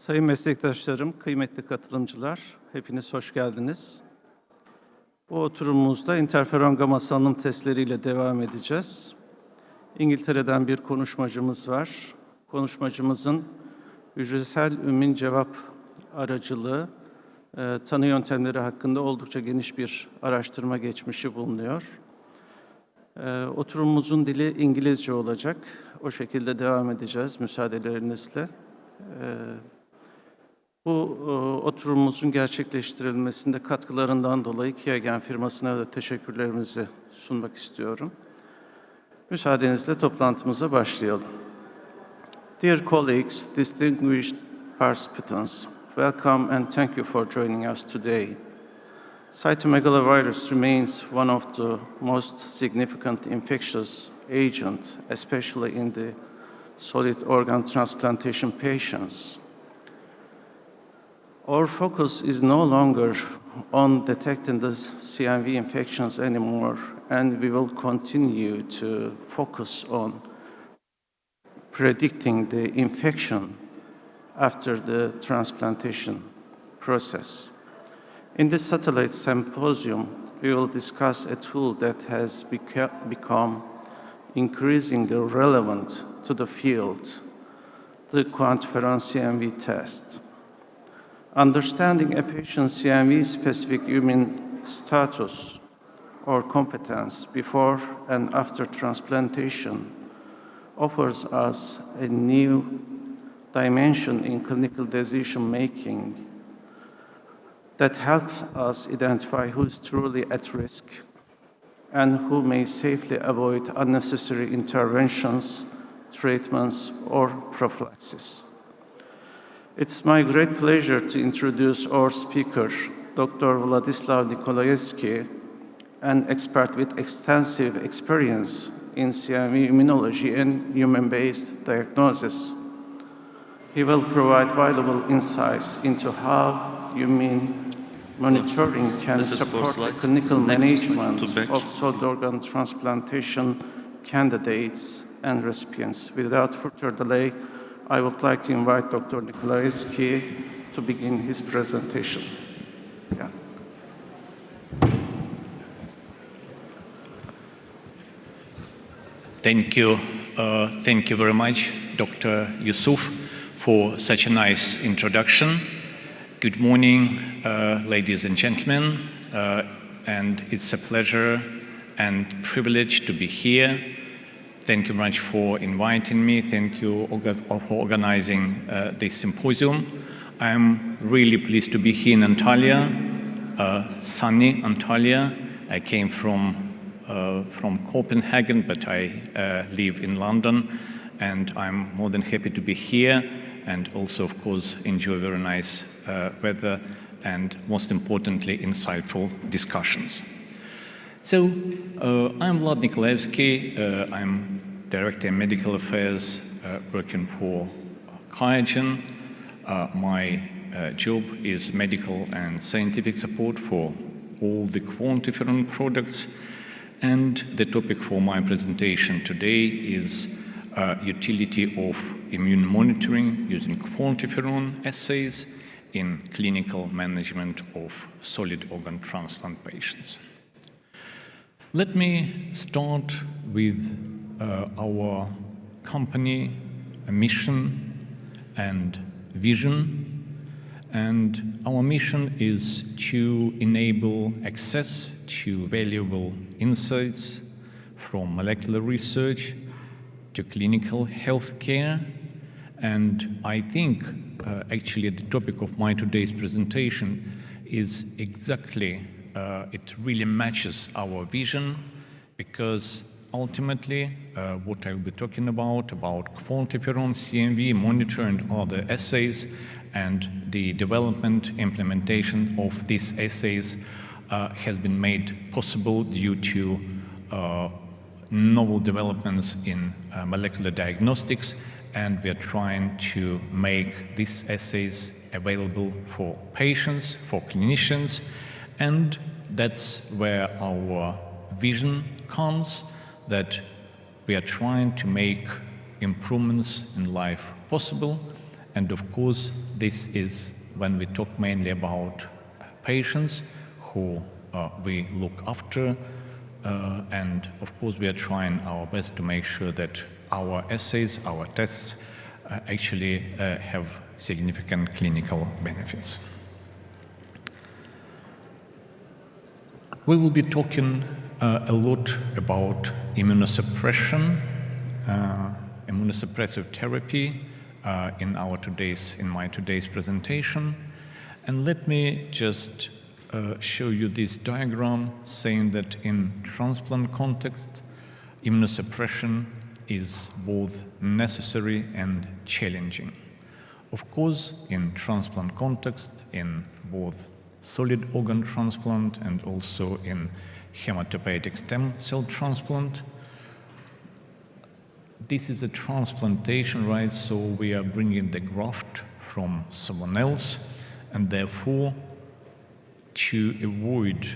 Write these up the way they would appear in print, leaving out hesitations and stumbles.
Sayın meslektaşlarım, kıymetli katılımcılar, hepiniz hoş geldiniz. Bu oturumumuzda interferon gama salınım testleriyle devam edeceğiz. İngiltere'den bir konuşmacımız var. Konuşmacımızın hücresel ümmin cevap aracılığı, tanı yöntemleri hakkında oldukça geniş bir araştırma geçmişi bulunuyor. Oturumumuzun dili İngilizce olacak. O şekilde devam edeceğiz müsaadelerinizle. Bu oturumumuzun gerçekleştirilmesinde katkılarından dolayı Kiagen firmasına da teşekkürlerimizi sunmak istiyorum. Müsaadenizle toplantımıza başlayalım. Dear colleagues, distinguished participants, welcome and thank you for joining us today. Cytomegalovirus remains one of the most significant infectious agents, especially in the solid organ transplantation patients. Our focus is no longer on detecting the CMV infections anymore, and we will continue to focus on predicting the infection after the transplantation process. In this satellite symposium, we will discuss a tool that has become increasingly relevant to the field, the Quanti CMV test. Understanding a patient's CMV-specific immune status or competence before and after transplantation offers us a new dimension in clinical decision-making that helps us identify who is truly at risk and who may safely avoid unnecessary interventions, treatments, or prophylaxis. It's my great pleasure to introduce our speaker, Dr. VLADSLAV NIKOLAYEVSKYY, an expert with extensive experience in CMV immunology and human-based diagnosis. He will provide valuable insights into how immune monitoring can support the clinical management of solid organ transplantation candidates and recipients. Without further delay, I would like to invite Dr. NIKOLAYEVSKYY to begin his presentation. Yeah. Thank you very much, Dr. Yusuf, for such a nice introduction. Good morning, ladies and gentlemen, and it's a pleasure and privilege to be here. Thank you very much for inviting me. Thank you for organizing this symposium. I'm really pleased to be here in Antalya, sunny Antalya. I came from Copenhagen, but I live in London, and I'm more than happy to be here and also, of course, enjoy very nice weather and, most importantly, insightful discussions. So, I'm Vlad NIKOLAYEVSKYY. I'm Director in Medical Affairs working for QIAGEN. My job is medical and scientific support for all the Quanti feron products. And the topic for my presentation today is utility of immune monitoring using Quanti feron assays in clinical management of solid organ transplant patients. Let me start with our company mission and vision. And our mission is to enable access to valuable insights from molecular research to clinical healthcare. And I think actually the topic of my today's presentation is exactly it really matches our vision, because ultimately what I will be talking about Quanti feron, CMV, monitor and other assays, and the development, implementation of these assays has been made possible due to novel developments in molecular diagnostics, and we are trying to make these assays available for patients, for clinicians, and that's where our vision comes, that we are trying to make improvements in life possible And of course, this is when we talk mainly about patients who we look after, and of course we are trying our best to make sure that our assays, our tests actually have significant clinical benefits. We will be talking a lot about immunosuppression, immunosuppressive therapy in my today's presentation. And let me just show you this diagram saying that in transplant context, immunosuppression is both necessary and challenging. Of course, in transplant context, in both solid organ transplant and also in hematopoietic stem cell transplant, this is a transplantation, right? So we are bringing the graft from someone else, and therefore, to avoid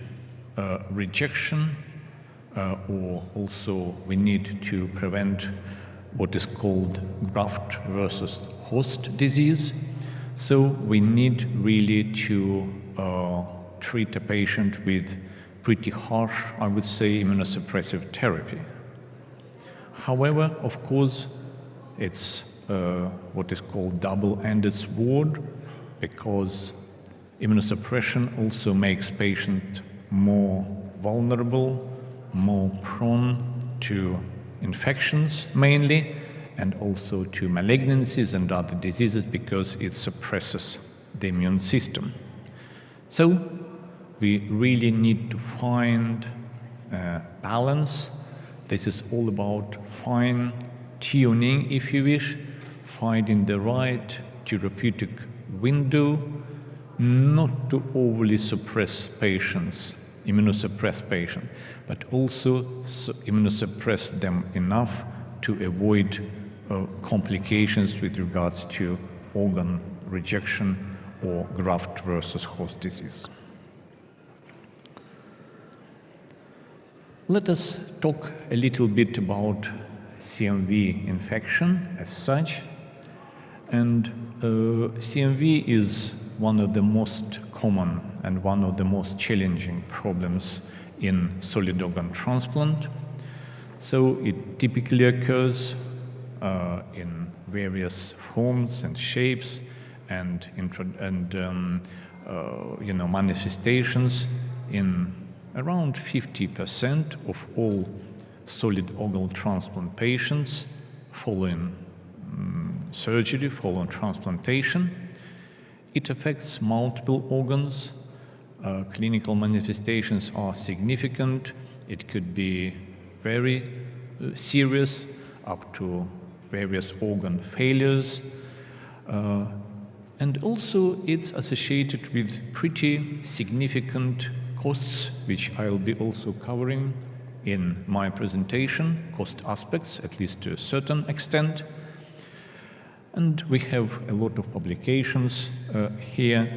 rejection, or also we need to prevent what is called graft versus host disease. So we need really to treat a patient with pretty harsh, I would say, immunosuppressive therapy. However, of course, it's what is called double-ended sword, because immunosuppression also makes patients more vulnerable, more prone to infections mainly, and also to malignancies and other diseases, because it suppresses the immune system. So we really need to find a balance. This is all about fine-tuning, if you wish, finding the right therapeutic window, not to overly suppress patients, immunosuppress patients, but also immunosuppress them enough to avoid complications with regards to organ rejection or graft versus host disease. Let us talk a little bit about CMV infection as such. And CMV is one of the most common and one of the most challenging problems in solid organ transplant. So it typically occurs in various forms and shapes and manifestations in around 50% of all solid organ transplant patients following surgery, following transplantation. It affects multiple organs. Clinical manifestations are significant. It could be very serious, up to various organ failures. And also it's associated with pretty significant costs, which I'll be also covering in my presentation, cost aspects, at least to a certain extent. And we have a lot of publications here,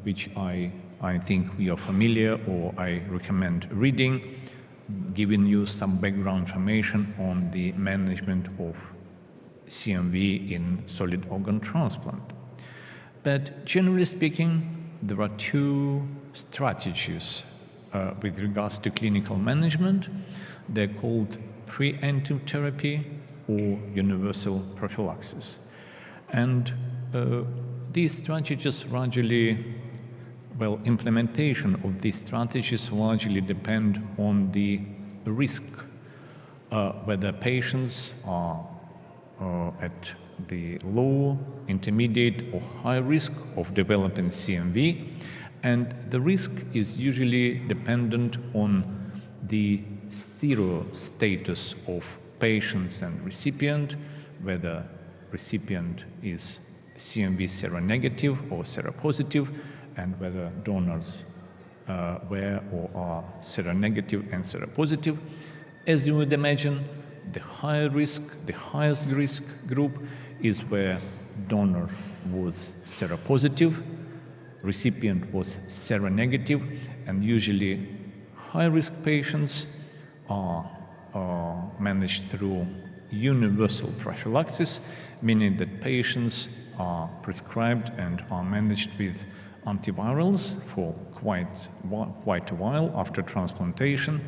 which I think we are familiar, or I recommend reading, giving you some background information on the management of CMV in solid organ transplant. But generally speaking, there are two strategies with regards to clinical management. They're called preemptive therapy or universal prophylaxis. And these strategies largely, implementation of these strategies largely depend on the risk, whether patients are at the low, intermediate, or high risk of developing CMV. And the risk is usually dependent on the serostatus of patients and recipient, whether recipient is CMV seronegative or seropositive, and whether donors were or are seronegative and seropositive. As you would imagine, the higher risk, the highest risk group is where donor was seropositive, recipient was seronegative, and usually high-risk patients are managed through universal prophylaxis, meaning that patients are prescribed and are managed with antivirals for quite a while after transplantation.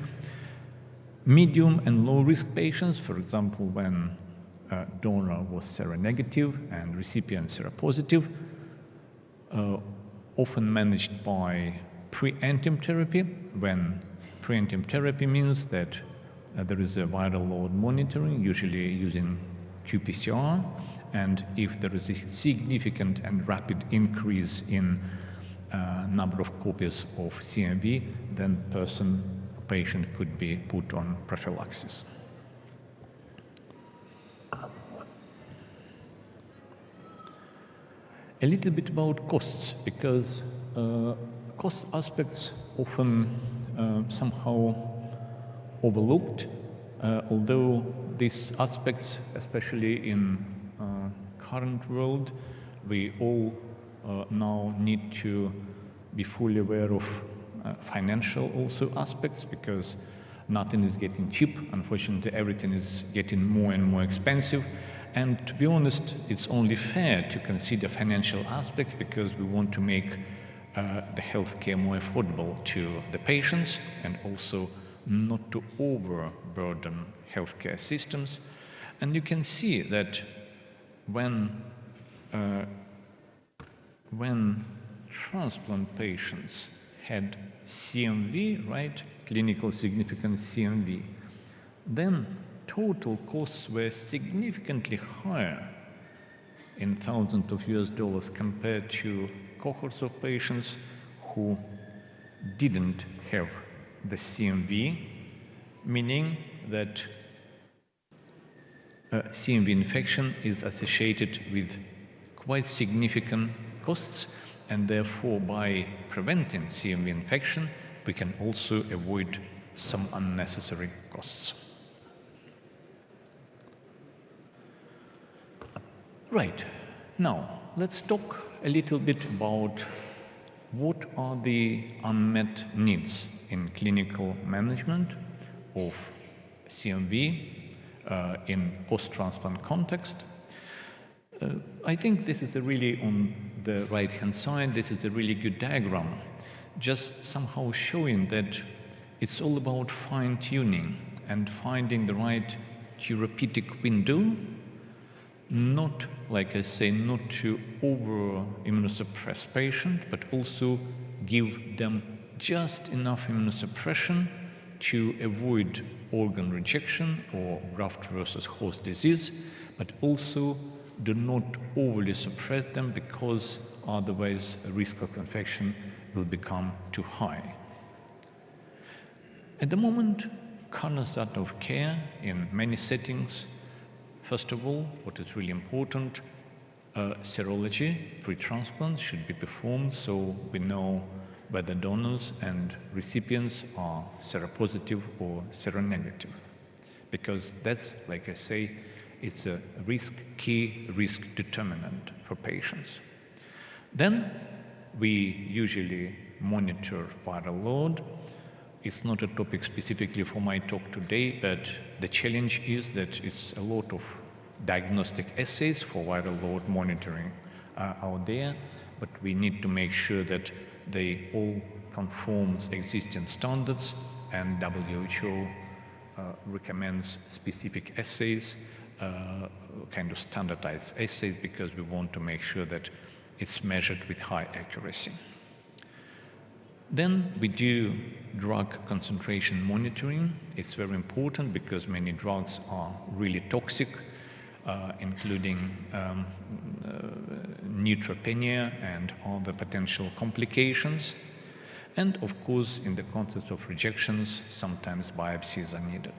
Medium and low-risk patients, for example, when donor was seronegative and recipient seropositive, often managed by preemptive therapy, when preemptive therapy means that there is a viral load monitoring, usually using qPCR, and if there is a significant and rapid increase in number of copies of CMV, then patient could be put on prophylaxis. A little bit about costs, because cost aspects often somehow overlooked, although these aspects, especially in current world, we all now need to be fully aware of financial also aspects, because nothing is getting cheap. Unfortunately, everything is getting more and more expensive. And to be honest, it's only fair to consider financial aspects, because we want to make the healthcare more affordable to the patients and also not to overburden healthcare systems. And you can see that when transplant patients had CMV, right, clinical significant CMV, then total costs were significantly higher in thousands of US$ compared to cohorts of patients who didn't have the CMV, meaning that CMV infection is associated with quite significant costs, and therefore by preventing CMV infection, we can also avoid some unnecessary costs. Right, now let's talk a little bit about what are the unmet needs in clinical management of CMV in post-transplant context. I think this is really on the right-hand side, this is a really good diagram, just somehow showing that it's all about fine-tuning and finding the right therapeutic window, not, like I say, not to over-immunosuppress patient, but also give them just enough immunosuppression to avoid organ rejection or graft versus host disease, but also do not overly suppress them, because otherwise the risk of infection will become too high. At the moment, current standard of care in many settings, first of all, what is really important, serology pre-transplant should be performed, so we know whether donors and recipients are seropositive or seronegative, because that's, like I say, it's a key risk determinant for patients. Then we usually monitor viral load. It's not a topic specifically for my talk today, but the challenge is that it's a lot of diagnostic assays for viral load monitoring out there, but we need to make sure that they all conform existing standards, and WHO recommends specific assays, kind of standardized assays, because we want to make sure that it's measured with high accuracy. Then we do drug concentration monitoring. It's very important because many drugs are really toxic, including neutropenia and other potential complications. And of course, in the context of rejections, sometimes biopsies are needed.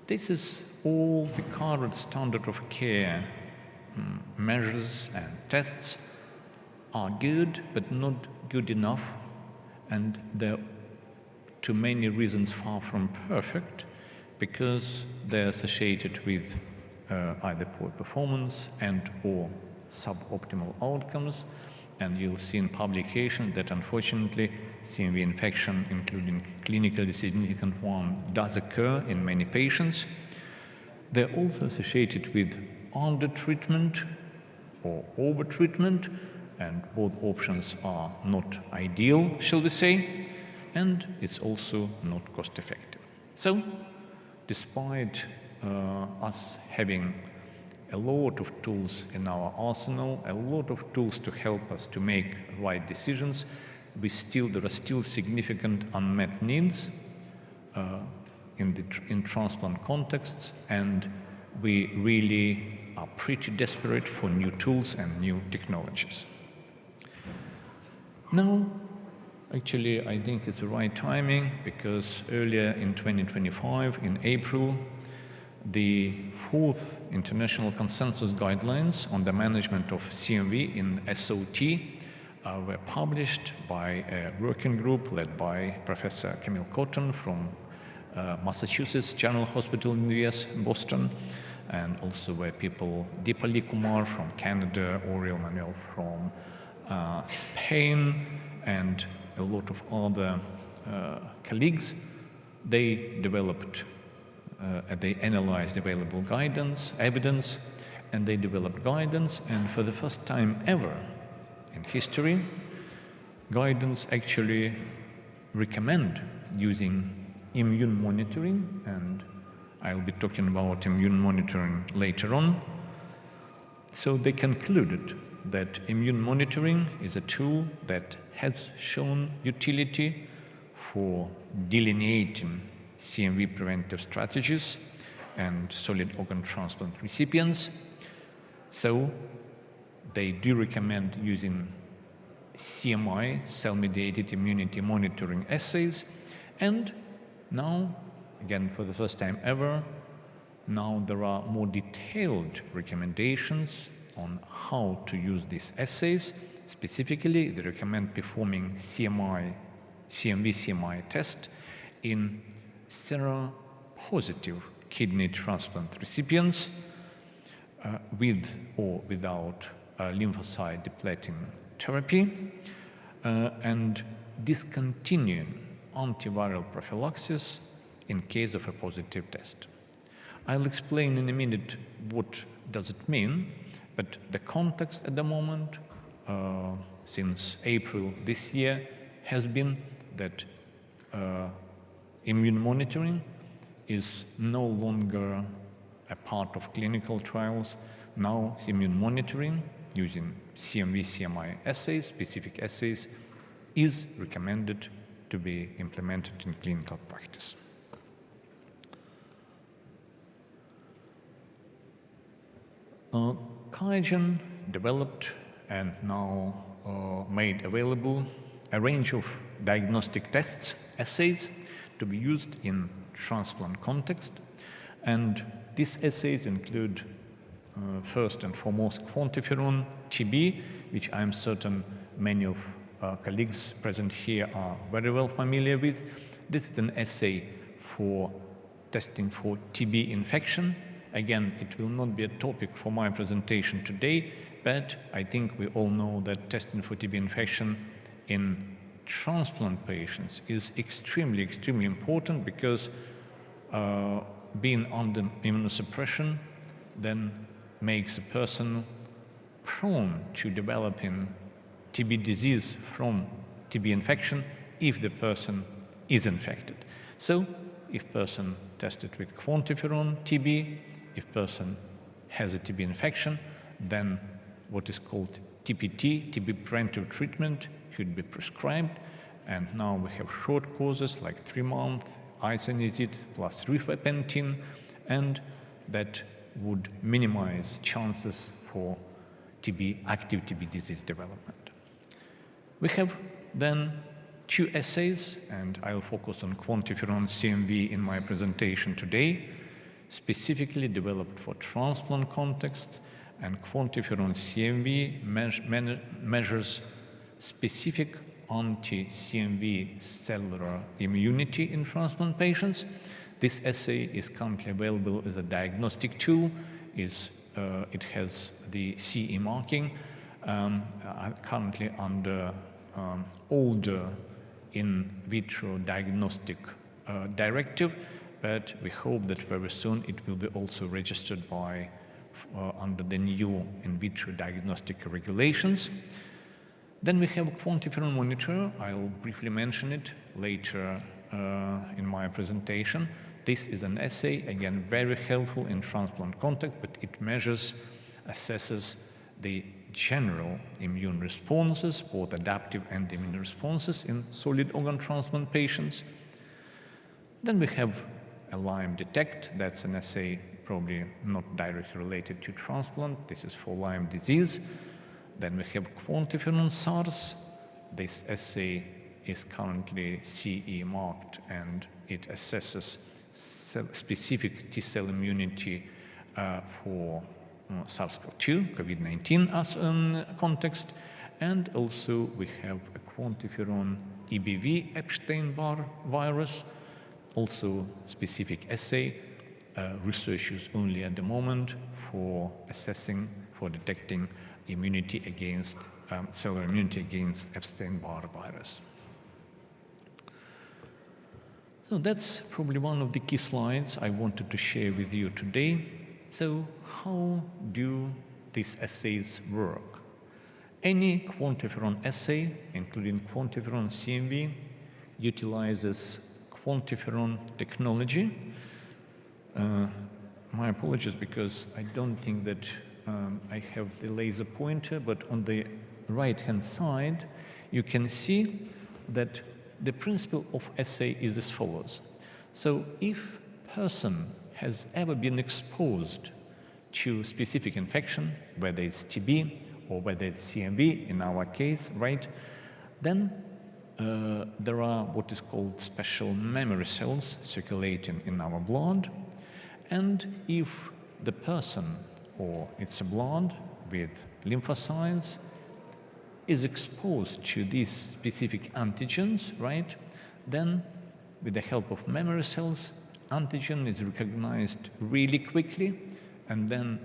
This is all the current standard of care measures and tests are good, but not good enough, and they're, to many reasons, far from perfect, because they're associated with either poor performance and or suboptimal outcomes. And you'll see in publication that unfortunately CMV infection, including clinically significant one, does occur in many patients. They're also associated with undertreatment or over-treatment, and both options are not ideal, shall we say, and it's also not cost-effective. So, despite us having a lot of tools in our arsenal, a lot of tools to help us to make right decisions, there are still significant unmet needs in transplant contexts, and we really are pretty desperate for new tools and new technologies. Now, actually, I think it's the right timing, because earlier in 2025, in April, the 4th International Consensus Guidelines on the Management of CMV in SOT were published by a working group led by Professor Camille Cotton from Massachusetts General Hospital in the US, Boston, and also were people Deepali Kumar from Canada, Oriel Manuel from Spain, and a lot of other colleagues. They developed, they analyzed available evidence, and they developed guidance, and for the first time ever in history, guidance actually recommend using immune monitoring, and I'll be talking about immune monitoring later on. So they concluded that immune monitoring is a tool that has shown utility for delineating CMV preventive strategies and solid organ transplant recipients. So they do recommend using CMI, cell-mediated immunity monitoring assays, and now, again for the first time ever, now there are more detailed recommendations on how to use these assays. Specifically, they recommend performing CMV-CMI test in seropositive kidney transplant recipients with or without lymphocyte depleting therapy, and discontinuing antiviral prophylaxis in case of a positive test. I'll explain in a minute what does it mean, but the context at the moment, since April this year, has been that immune monitoring is no longer a part of clinical trials. Now, immune monitoring using CMV-CMI assays, specific assays, is recommended to be implemented in clinical practice. QIAGEN developed and now made available a range of diagnostic tests, assays, to be used in transplant context. And these assays include, first and foremost, QuantiFeron TB, which I'm certain many of colleagues present here are very well familiar with. This is an assay for testing for TB infection. Again, it will not be a topic for my presentation today, but I think we all know that testing for TB infection in transplant patients is extremely, extremely important, because being under immunosuppression then makes a person prone to developing TB disease from TB infection if the person is infected. So, if person tested with QuantiFeron TB, if person has a TB infection, then what is called TPT, TB preventive treatment, could be prescribed. And now we have short courses like 3 months, isoniazid plus rifampicin, and that would minimize chances for active TB disease development. We have then 2 assays, and I'll focus on QuantiFeron CMV in my presentation today, specifically developed for transplant context, and QuantiFeron CMV measures specific anti-CMV cellular immunity in transplant patients. This assay is currently available as a diagnostic tool. It has the CE marking, currently under older in vitro diagnostic directive, but we hope that very soon it will be also registered by under the new in vitro diagnostic regulations. Then we have a quantiferon monitor. I'll briefly mention it later in my presentation. This is an assay, again, very helpful in transplant context, but it measures, assesses the general immune responses, both adaptive and immune responses in solid organ transplant patients. Then we have a Lyme Detect. That's an assay probably not directly related to transplant. This is for Lyme disease. Then we have quantiferon SARS. This assay is currently CE marked, and it assesses specific T-cell immunity for SARS-CoV-2, COVID-19 context. And also we have a quantiferon EBV Epstein-Barr virus, also specific assay, research use only at the moment for assessing, for detecting immunity against, cellular immunity against Epstein-Barr virus. So that's probably one of the key slides I wanted to share with you today. So how do these assays work? Any quantiferon assay, including quantiferon CMV, utilizes quantiferon technology. My apologies, because I don't think that I have the laser pointer, but on the right-hand side, you can see that the principle of assay is as follows. So if person has ever been exposed to specific infection, whether it's TB or whether it's CMV in our case, right, then there are what is called special memory cells circulating in our blood. And if the person, or it's a blood with lymphocytes, is exposed to these specific antigens, right, then with the help of memory cells, antigen is recognized really quickly, and then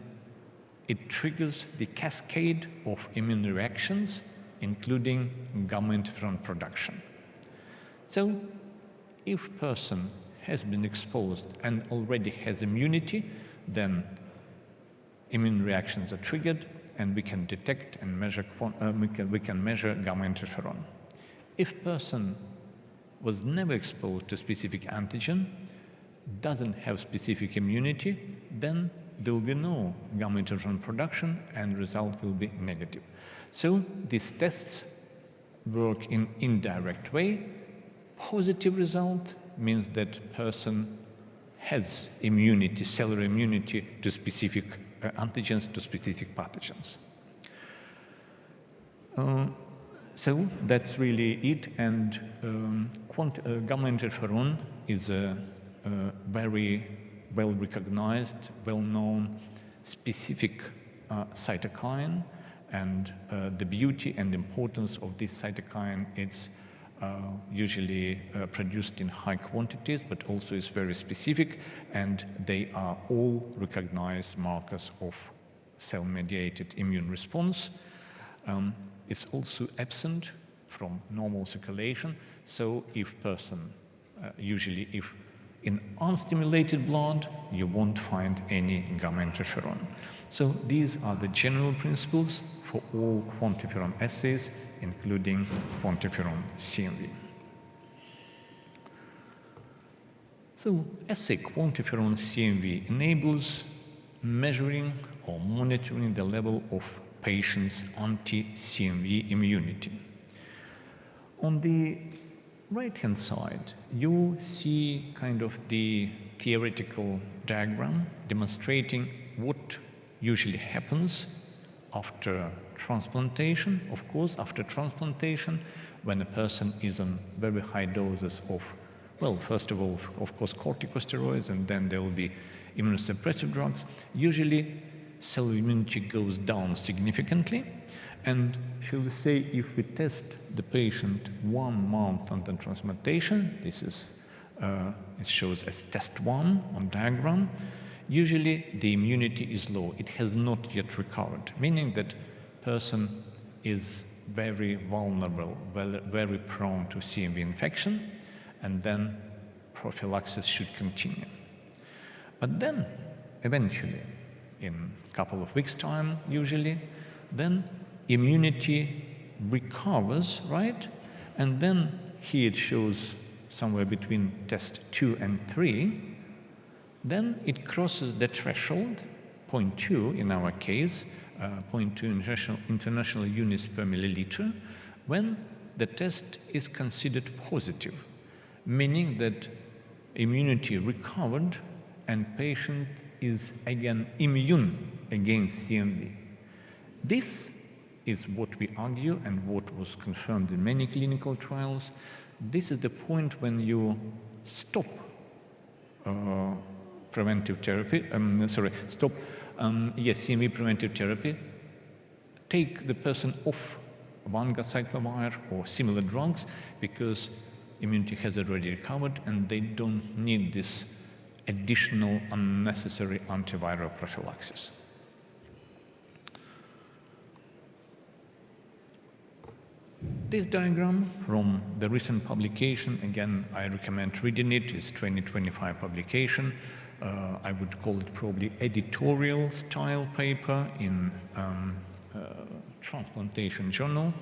it triggers the cascade of immune reactions, including gamma interferon production. So if person has been exposed and already has immunity, then immune reactions are triggered, and we can detect and measure, we can measure gamma interferon. If person was never exposed to specific antigen, doesn't have specific immunity, then there will be no gamma interferon production, and result will be negative. So these tests work in indirect way. Positive result means that person has immunity, cellular immunity to specific antigens, to specific pathogens. So that's really it, and gamma interferon is a very well-recognized, well-known, specific cytokine, and the beauty and importance of this cytokine, it's usually produced in high quantities, but also is very specific, and they are all recognized markers of cell-mediated immune response. It's also absent from normal circulation, so if person, usually if in unstimulated blood, you won't find any gamma interferon. So these are the general principles for all quantiferon assays, including quantiferon CMV. So assay quantiferon CMV enables measuring or monitoring the level of patients' anti-CMV immunity. On the right-hand side, you see kind of the theoretical diagram demonstrating what usually happens after transplantation. Of course, after transplantation, when a person is on very high doses of, well, first of all, of course, corticosteroids, and then there will be immunosuppressive drugs, usually cellular immunity goes down significantly. And shall we say, if we test the patient 1 month after transplantation, this is, it shows as test 1 on diagram, usually the immunity is low. It has not yet recovered, meaning that person is very vulnerable, very prone to CMV infection, and then prophylaxis should continue. But then, eventually, in a couple of weeks' time, usually. Then immunity recovers, right? And then here it shows somewhere between test 2 and 3. Then it crosses the threshold, 0.2 in our case, 0.2 international units per milliliter, when the test is considered positive, meaning that immunity recovered and patient is again immune against CMV. This is what we argue and what was confirmed in many clinical trials. This is the point when you stop preventive therapy, CMV preventive therapy, take the person off vangacyclovir or similar drugs because immunity has already recovered and they don't need this additional unnecessary antiviral prophylaxis. This diagram from the recent publication, again, I recommend reading it. It's 2025 publication. I would call it probably editorial style paper in Transplantation Journal.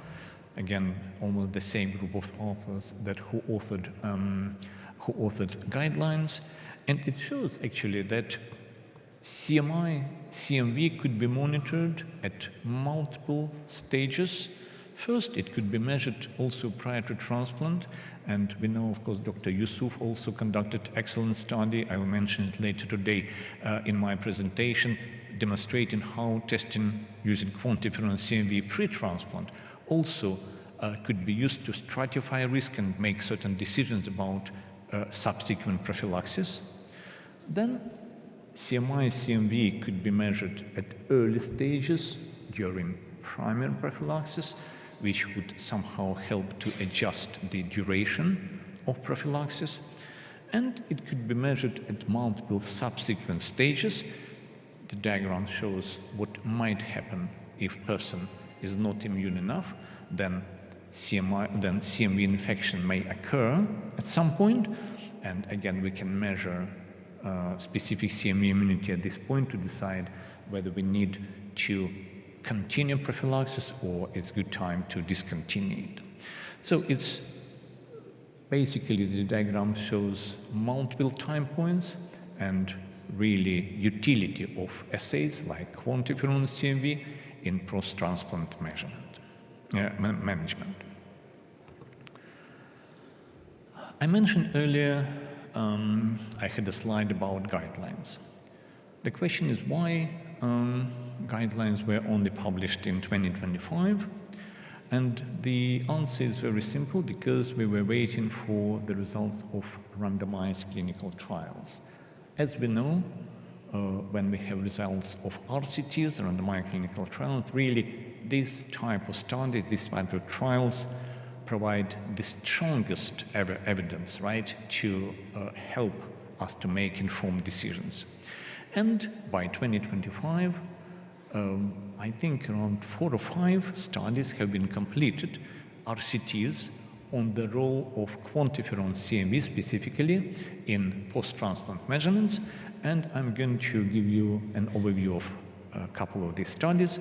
Again, almost the same group of authors who authored guidelines. And it shows actually that CMV could be monitored at multiple stages. First, it could be measured also prior to transplant, and we know, of course, Dr. Yusuf also conducted excellent study. I will mention it later today in my presentation, demonstrating how testing using quantiferon CMV pre-transplant also could be used to stratify risk and make certain decisions about subsequent prophylaxis. Then, CMV could be measured at early stages during primary prophylaxis, which would somehow help to adjust the duration of prophylaxis. And it could be measured at multiple subsequent stages. The diagram shows what might happen if person is not immune enough, then CMV infection may occur at some point. And again, we can measure specific CMV immunity at this point to decide whether we need to continue prophylaxis or it's good time to discontinue it. So it's basically the diagram shows multiple time points and really utility of assays like quantiferon CMV in post-transplant management. I mentioned earlier I had a slide about guidelines. The question is why guidelines were only published in 2025, and the answer is very simple, because we were waiting for the results of randomized clinical trials. As we know, when we have results of RCTs, randomized clinical trials, really this type of study, this type of trials provide the strongest evidence, right, to help us to make informed decisions. And by 2025, I think around 4 or 5 studies have been completed, RCTs, on the role of quantiferon CMV specifically in post-transplant measurements, and I'm going to give you an overview of a couple of these studies.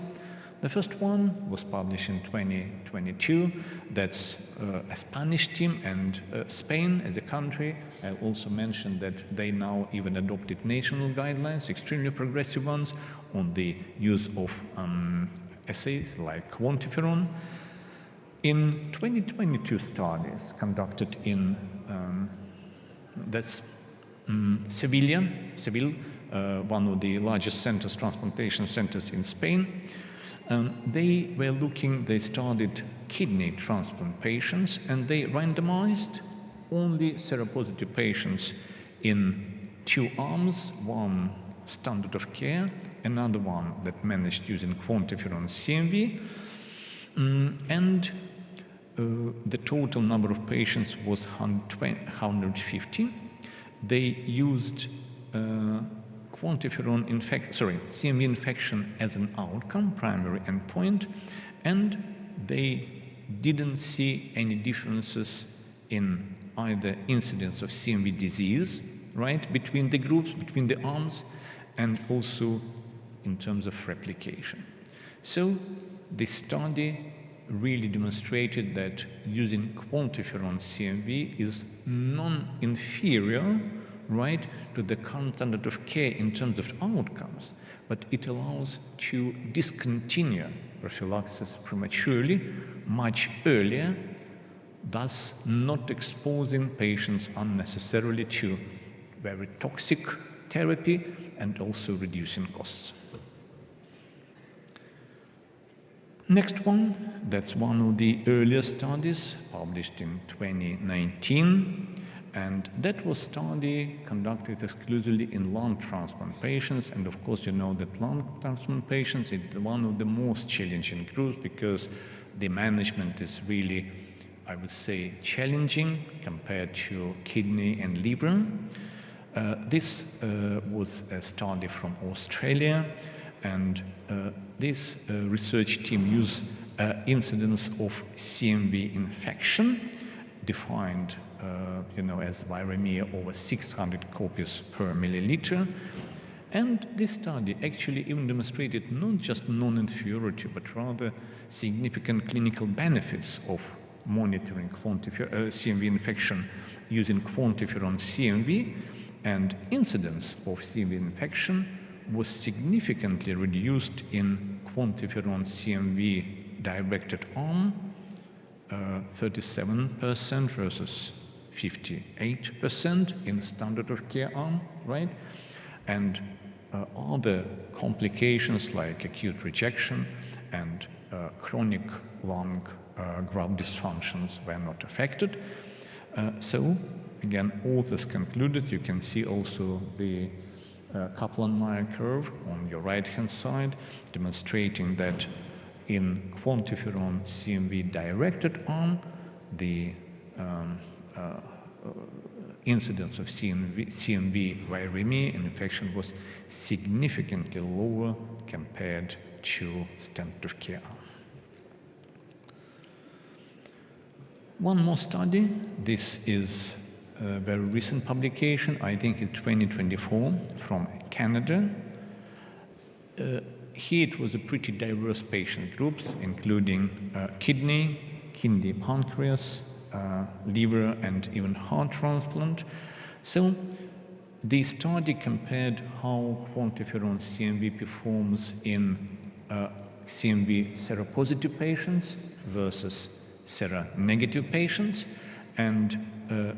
The first one was published in 2022. That's a Spanish team and Spain as a country. I also mentioned that they now even adopted national guidelines, extremely progressive ones, on the use of assays like quantiferon. In 2022 studies conducted in Seville, one of the largest centers, transplantation centers in Spain. They studied kidney transplant patients, and they randomized only seropositive patients in 2 arms, one standard of care, another one that managed using quantiferon CMV, and the total number of patients was 150. They used CMV infection as an outcome, primary endpoint, and they didn't see any differences in either incidence of CMV disease, right, between the groups, between the arms, and also in terms of replication. So this study really demonstrated that using quantiferon CMV is non-inferior, right, to the current standard of care in terms of outcomes, but it allows to discontinue prophylaxis prematurely, much earlier, thus not exposing patients unnecessarily to very toxic therapy and also reducing costs. Next one, that's one of the earlier studies published in 2019, and that was study conducted exclusively in lung transplant patients. And of course, you know that lung transplant patients is one of the most challenging groups because the management is really, I would say, challenging compared to kidney and liver. This was a study from Australia, and this research team used incidence of CMV infection, defined as viremia over 600 copies per milliliter. And this study actually even demonstrated not just non-inferiority, but rather significant clinical benefits of monitoring CMV infection using quantiferon CMV, and incidence of CMV infection was significantly reduced in quantiferon CMV directed arm, 37% versus 58% in standard of care arm, right? And other complications like acute rejection and chronic lung graft dysfunctions were not affected. So again, authors concluded, you can see also the Kaplan-Meier curve on your right-hand side, demonstrating that in quantiferon CMV directed arm, the incidence of CMV viremia and infection was significantly lower compared to standard of care arm. One more study. This is a very recent publication, I think in 2024, from Canada. Here it was a pretty diverse patient group, including kidney, pancreas, liver, and even heart transplant. So the study compared how quantiferon CMV performs in CMV seropositive patients versus seronegative patients. And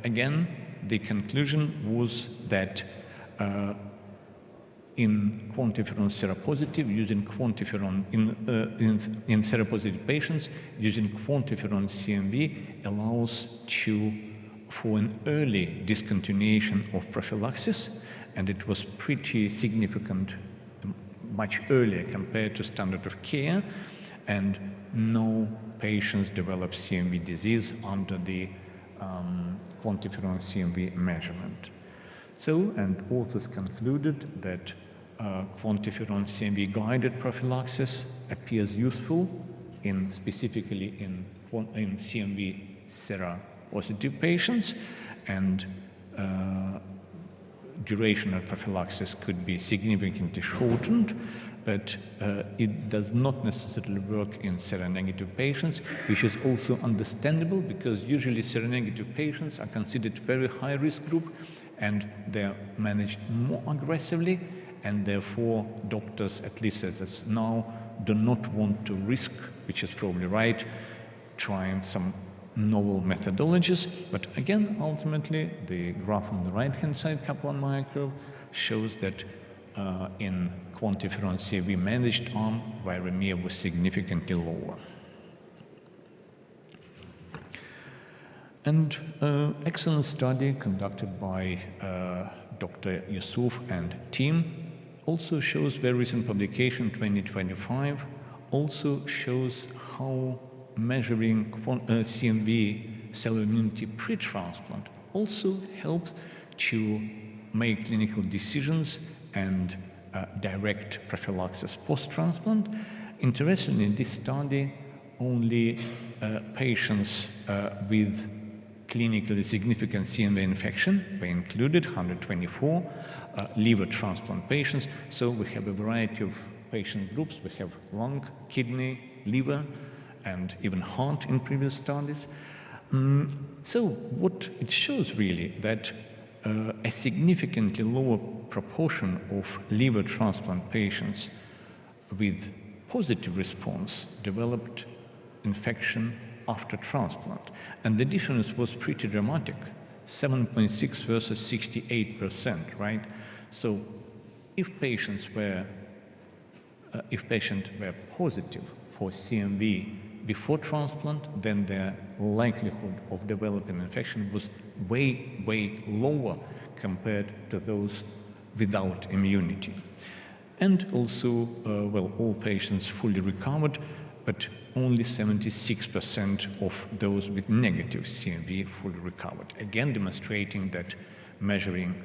again, the conclusion was that in quantiferon seropositive, using quantiferon in seropositive patients, using quantiferon CMV allows for an early discontinuation of prophylaxis, and it was pretty significant, much earlier compared to standard of care, and no patients developed CMV disease under the quantiferon CMV measurement. So, and authors concluded that quantiferon CMV guided prophylaxis appears useful specifically in CMV seropositive patients, and duration of prophylaxis could be significantly shortened, but it does not necessarily work in seronegative patients, which is also understandable because usually seronegative patients are considered very high-risk group and they're managed more aggressively, and therefore doctors, at least as it's now, do not want to risk, which is probably right, trying some novel methodologies. But again, ultimately, the graph on the right-hand side, Kaplan-Meier curve, shows that in quantiferon CMV managed arm, viremia was significantly lower. And excellent study conducted by Dr. Yusuf and team also shows, very recent publication, 2025, also shows how measuring CMV cell immunity pre-transplant also helps to make clinical decisions and direct prophylaxis post-transplant. Interestingly, in this study, only patients with clinically significant CMV infection were included, 124 liver transplant patients. So we have a variety of patient groups. We have lung, kidney, liver, and even heart in previous studies. So what it shows really that a significantly lower proportion of liver transplant patients with positive response developed infection after transplant. And the difference was pretty dramatic, 7.6 versus 68%, right? So if patients were positive for CMV before transplant, then their likelihood of developing infection was way, way lower compared to those without immunity. And also, all patients fully recovered, but only 76% of those with negative CMV fully recovered. Again, demonstrating that measuring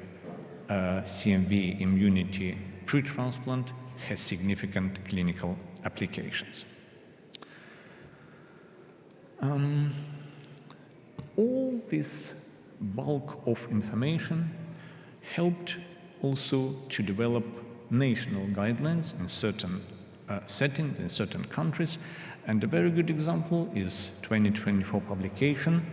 CMV immunity pre-transplant has significant clinical applications. All this bulk of information helped also to develop national guidelines in certain settings, in certain countries. And a very good example is 2024 publication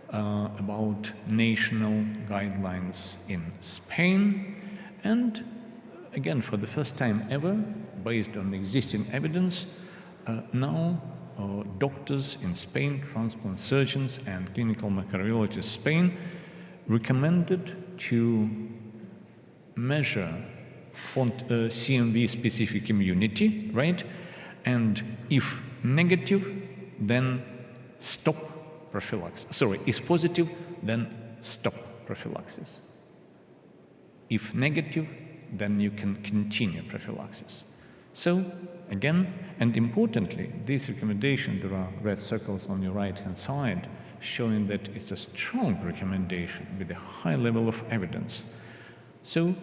about national guidelines in Spain. And again, for the first time ever, based on existing evidence, now doctors in Spain, transplant surgeons and clinical microbiologists in Spain recommended to measure CMV-specific immunity, right? And if negative, then stop prophylaxis. Sorry, is positive, then stop prophylaxis. If negative, then you can continue prophylaxis. So, again, and importantly, this recommendation, there are red circles on your right-hand side, showing that it's a strong recommendation with a high level of evidence. So,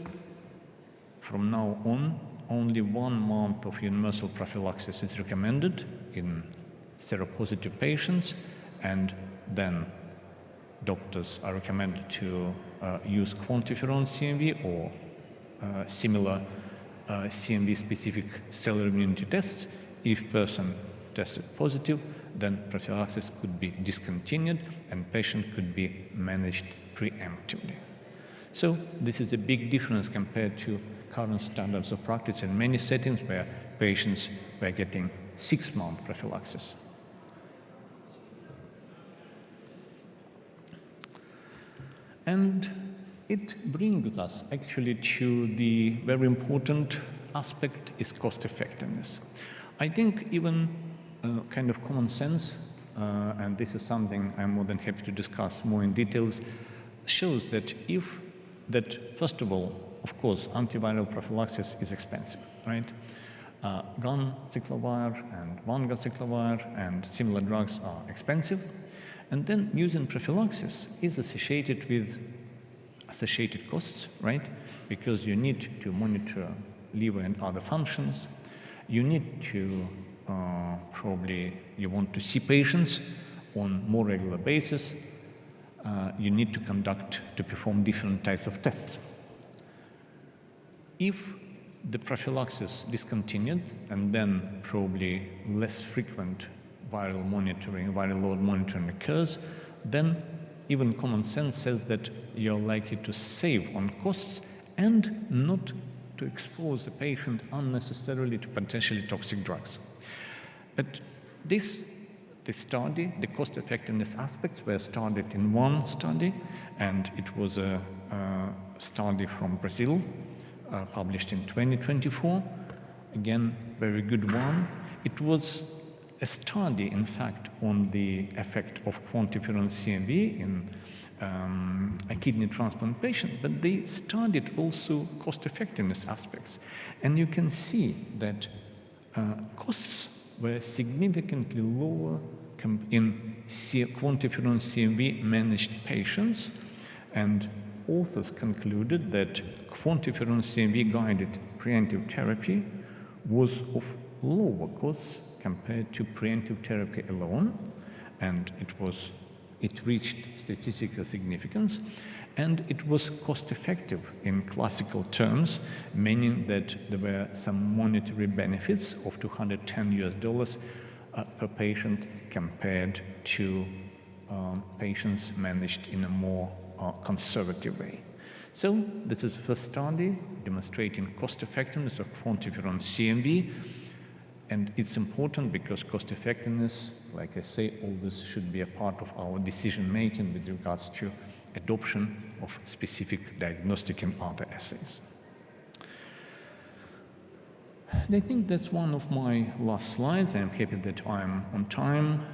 from now on, only 1 month of universal prophylaxis is recommended in seropositive patients, and then doctors are recommended to use quantiferon CMV or similar CMV-specific cellular immunity tests. If person tested positive, then prophylaxis could be discontinued and patient could be managed preemptively. So this is a big difference compared to current standards of practice in many settings where patients were getting 6-month prophylaxis. And it brings us actually to the very important aspect is cost effectiveness. I think even kind of common sense, and this is something I'm more than happy to discuss more in details, shows that first of all, of course, antiviral prophylaxis is expensive, right? Gun-cyclovir and Vanga-cyclovir and similar drugs are expensive. And then using prophylaxis is associated with associated costs, right? Because you need to monitor liver and other functions. You need to you want to see patients on more regular basis. You need to perform different types of tests. If the prophylaxis discontinued and then probably less frequent viral load monitoring occurs, then even common sense says that you're likely to save on costs and not to expose the patient unnecessarily to potentially toxic drugs. But this study, the cost effectiveness aspects were studied in one study, and it was a study from Brazil, published in 2024. Again, very good one. It was a study, in fact, on the effect of quantiferon CMV in a kidney transplant patient, but they studied also cost-effectiveness aspects. And you can see that costs were significantly lower in quantiferon CMV managed patients, and authors concluded that quantiferon CMV guided preemptive therapy was of lower costs compared to preemptive therapy alone, and it was it reached statistical significance, and it was cost-effective in classical terms, meaning that there were some monetary benefits of $210 per patient compared to patients managed in a more conservative way. So this is the first study demonstrating cost-effectiveness of quantiferon CMV, and it's important because cost-effectiveness, like I say, always should be a part of our decision-making with regards to adoption of specific diagnostic and other assays. And I think that's one of my last slides. I'm happy that I'm on time.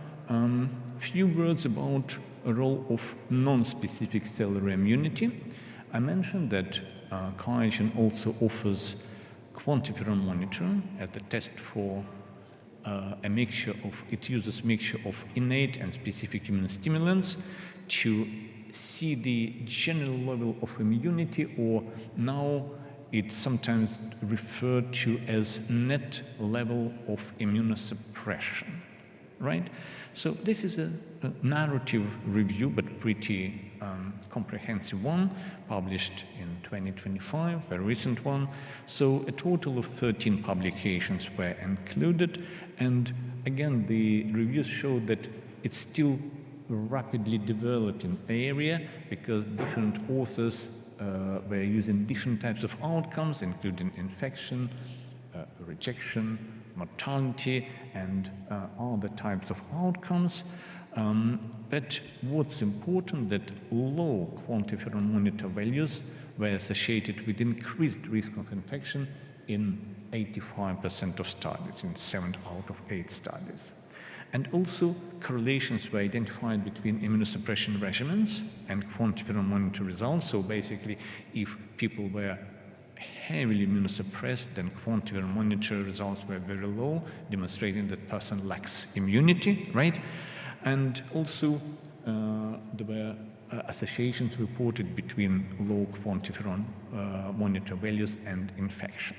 Few words about a role of non-specific cellular immunity. I mentioned that QIAGEN also offers quantiferon monitor as a test for a mixture of, it uses mixture of innate and specific immune stimulants to see the general level of immunity, or now it's sometimes referred to as net level of immunosuppression, right? So this is a narrative review, but pretty comprehensive one, published in 2025, a recent one. So a total of 13 publications were included, and again, the reviews show that it's still rapidly developing area because different authors were using different types of outcomes, including infection, rejection, mortality, and other types of outcomes. But what's important that low quantiferon monitor values were associated with increased risk of infection in 85% of studies, in 7 out of 8 studies. And also correlations were identified between immunosuppression regimens and quantiferon monitor results. So basically, if people were heavily immunosuppressed, then quantiferon monitor results were very low, demonstrating that person lacks immunity, right? And also there were associations reported between low quantiferon monitor values and infection.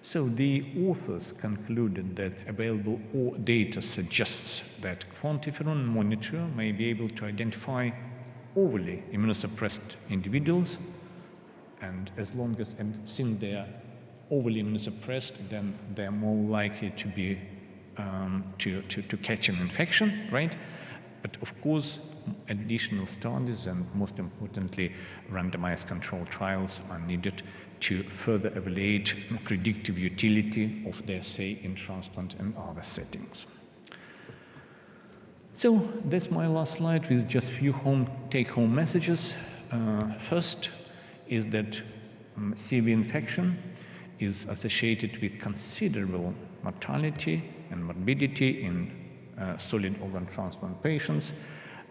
So the authors concluded that available data suggests that quantiferon monitor may be able to identify overly immunosuppressed individuals, and as long as, and since they are overly immunosuppressed, then they're more likely to be to catch an infection, right? But of course, additional studies and most importantly, randomized controlled trials are needed to further evaluate the predictive utility of the assay in transplant and other settings. So that's my last slide with just few take-home messages. First is that CV infection is associated with considerable mortality and morbidity in solid organ transplant patients,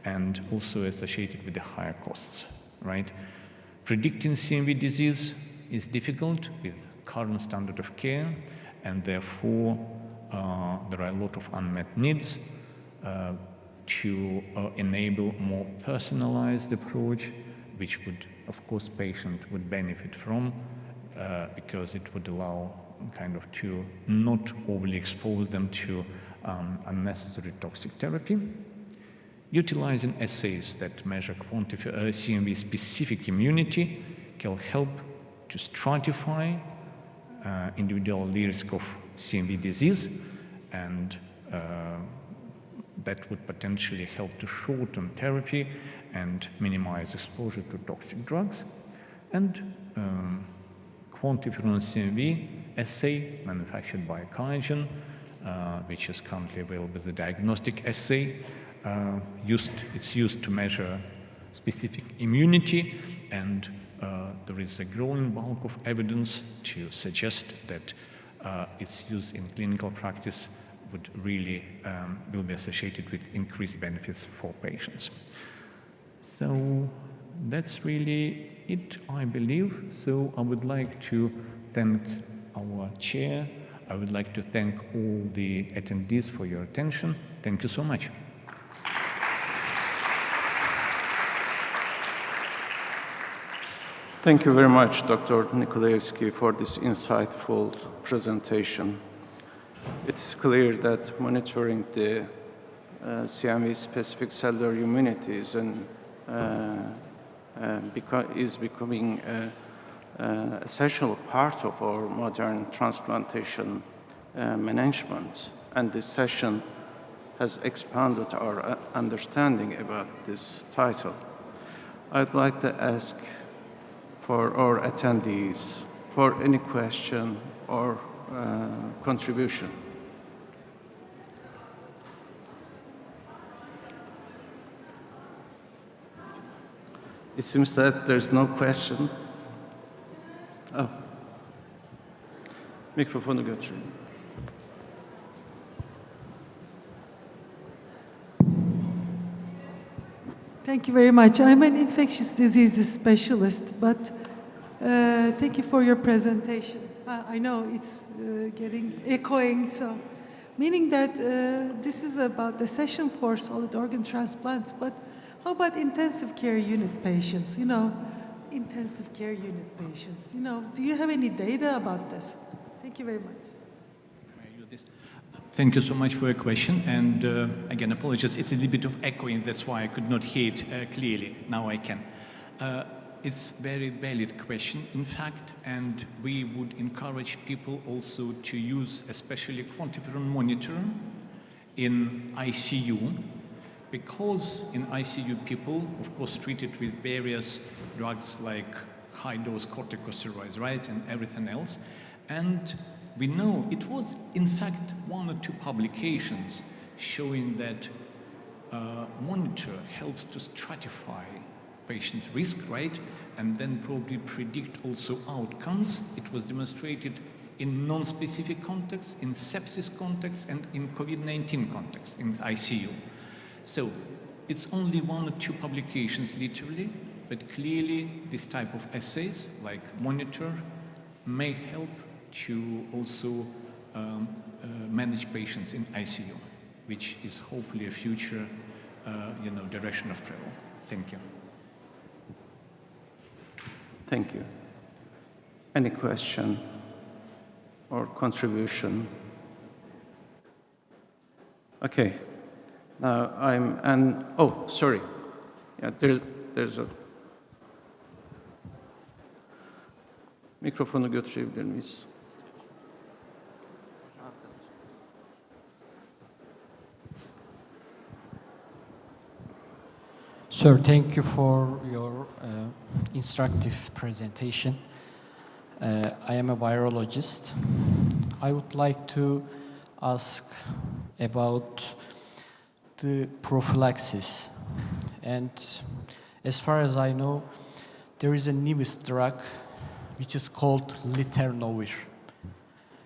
and also associated with the higher costs, right? Predicting CMV disease is difficult with current standard of care, and therefore there are a lot of unmet needs to enable more personalized approach, which would, of course, patient would benefit from because it would allow kind of to not overly expose them to unnecessary toxic therapy. Utilizing assays that measure CMV-specific immunity can help to stratify individual risk of CMV disease, and that would potentially help to shorten therapy and minimize exposure to toxic drugs. And quantiferon CMV assay manufactured by QIAGEN, which is currently available as a diagnostic assay, it's used to measure specific immunity, and there is a growing bulk of evidence to suggest that its use in clinical practice would really will be associated with increased benefits for patients. So that's really it, I believe. So I would like to thank our chair. I would like to thank all the attendees for your attention. Thank you so much. Thank you very much, Dr. NIKOLAYEVSKYY, for this insightful presentation. It's clear that monitoring the CMV-specific cellular immunity is becoming an essential part of our modern transplantation management. And this session has expanded our understanding about this title. I'd like to ask for our attendees for any question or contribution. It seems that there's no question. Oh. Mikrofonu götürün. Thank you very much. I'm an infectious diseases specialist, but thank you for your presentation. I know it's getting echoing, so meaning that this is about the session for solid organ transplants, but how about intensive care unit patients? You know, intensive care unit patients. You know, do you have any data about this? Thank you very much. Thank you so much for your question. And again, apologies, it's a little bit of echoing. That's why I could not hear it clearly. Now I can. It's a very valid question, in fact, and we would encourage people also to use especially quantiferon monitor in ICU, because in ICU people, of course, treated with various drugs like high-dose corticosteroids, right, and everything else. And we know it was, in fact, 1 or 2 publications showing that monitor helps to stratify patient risk, right, and then probably predict also outcomes. It was demonstrated in non-specific contexts, in sepsis contexts, and in COVID-19 context in ICU. So it's only 1 or 2 publications, literally, but clearly this type of assays, like monitor, may help to also manage patients in ICU, which is hopefully a future, direction of travel. Thank you. Thank you. Any question or contribution? Okay. Now oh, sorry. Yeah, there's a mikrofonu götürebilir miyiz? Sir, thank you for your instructive presentation. I am a virologist. I would like to ask about the prophylaxis. And as far as I know, there is a newest drug which is called letermovir.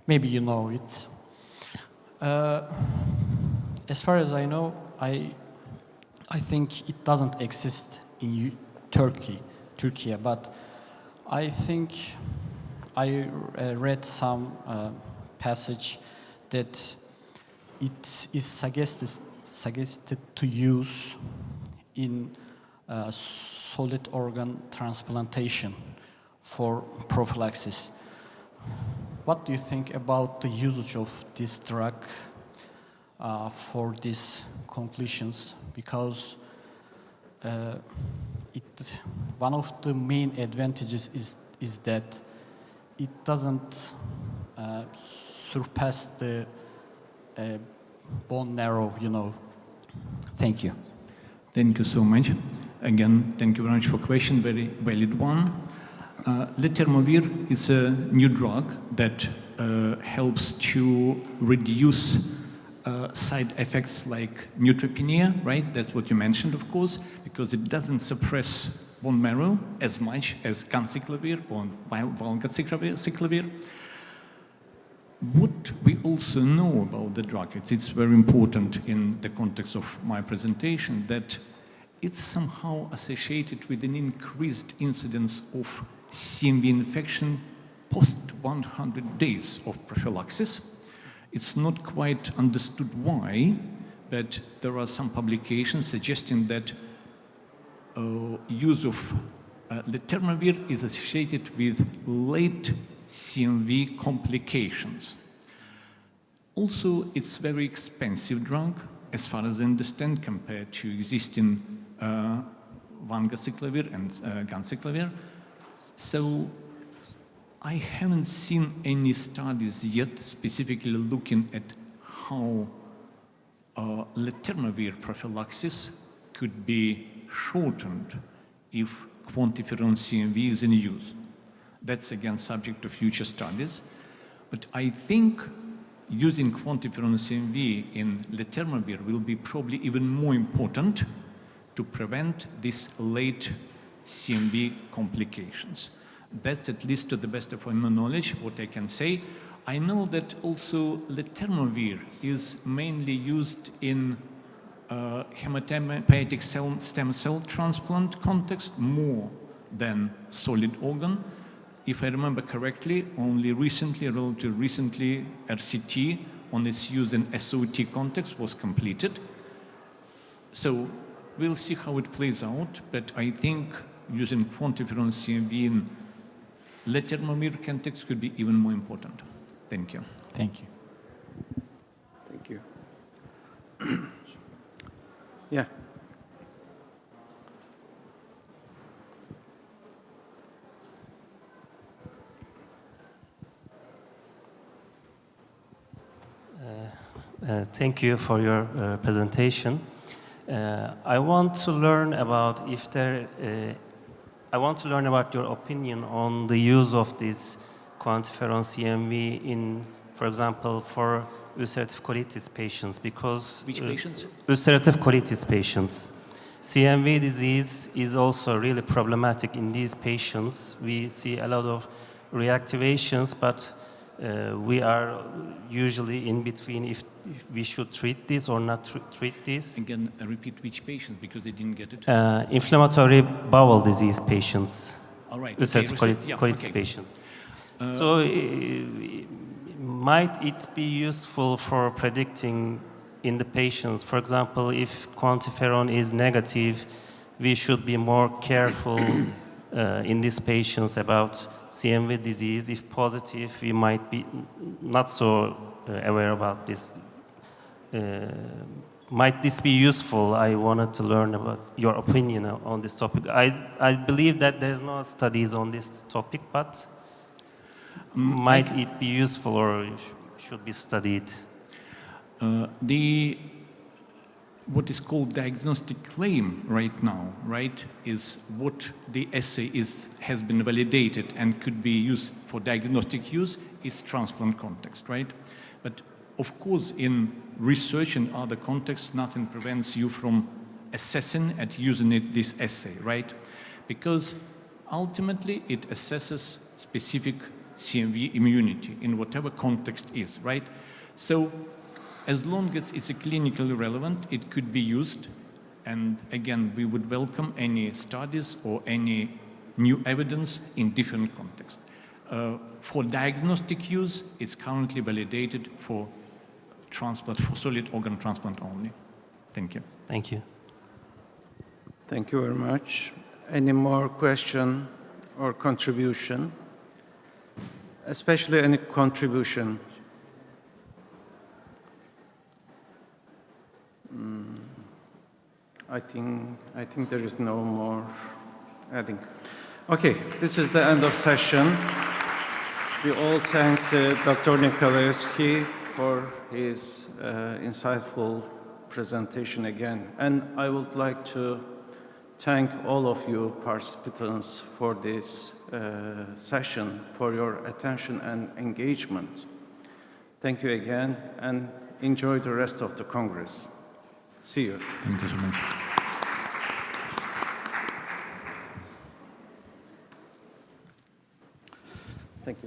Maybe you know it. As far as I know, I think it doesn't exist in Turkey, but I think I read some passage that it is suggested to use in solid organ transplantation for prophylaxis. What do you think about the usage of this drug for these conclusions? Because one of the main advantages is that it doesn't surpass the bone marrow, Thank you. Thank you so much. Again, thank you very much for the question, very valid one. Letermovir is a new drug that helps to reduce side effects like neutropenia, right? That's what you mentioned, of course, because it doesn't suppress bone marrow as much as ganciclovir or valganciclovir. What we also know about the drug, it's very important in the context of my presentation, that it's somehow associated with an increased incidence of CMV infection post 100 days of prophylaxis. It's not quite understood why, but there are some publications suggesting that use of letermovir is associated with late CMV complications. Also, it's a very expensive drug, as far as I understand, compared to existing vanzaciclovir and ganciclovir. So I haven't seen any studies yet specifically looking at how letermovir prophylaxis could be shortened if quantiferon CMV is in use. That's again subject to future studies. But I think using quantiferon CMV in letermovir will be probably even more important to prevent these late CMV complications. That's at least to the best of my knowledge what I can say. I know that also letermovir is mainly used in hematopoietic stem cell transplant context more than solid organ. If I remember correctly, only recently, relatively recently, RCT on its use in SOT context was completed. So we'll see how it plays out, but I think using quantiferon CMV in letermovir context could be even more important. Thank you. Thank you. Thank you. Yeah. Thank you for your presentation. I want to learn about your opinion on the use of this quantiferon CMV in, for example, for ulcerative colitis patients, because Which patients? Ulcerative colitis patients. CMV disease is also really problematic in these patients. We see a lot of reactivations, but we are usually in between if we should treat this or not treat this. Again, repeat which patients because they didn't get it. Inflammatory bowel disease patients. All right. Ulcerative Okay, colitis okay. patients. So might it be useful for predicting in the patients, for example, if quantiferon is negative, we should be more careful in these patients about CMV disease. If positive, we might be not so aware about this. Might this be useful? I wanted to learn about your opinion on this topic. I believe that there's no studies on this topic, but might it be useful or should be studied? What is called diagnostic claim right now, right, is what the assay has been validated and could be used for diagnostic use is transplant context, right? But of course, in research and other contexts, nothing prevents you from assessing and using this assay, right? Because ultimately it assesses specific CMV immunity in whatever context is, right? So as long as it's clinically relevant, it could be used. And again, we would welcome any studies or any new evidence in different contexts. For diagnostic use, it's currently validated for transplant, for solid organ transplant only. Thank you. Thank you. Thank you very much. Any more question or contribution? Especially any contribution. I think there is no more adding. Okay, this is the end of session. We all thank Dr. Nikolayevskyy for his insightful presentation again. And I would like to thank all of you participants for this session, for your attention and engagement. Thank you again, and enjoy the rest of the Congress. See you. Thank you so much.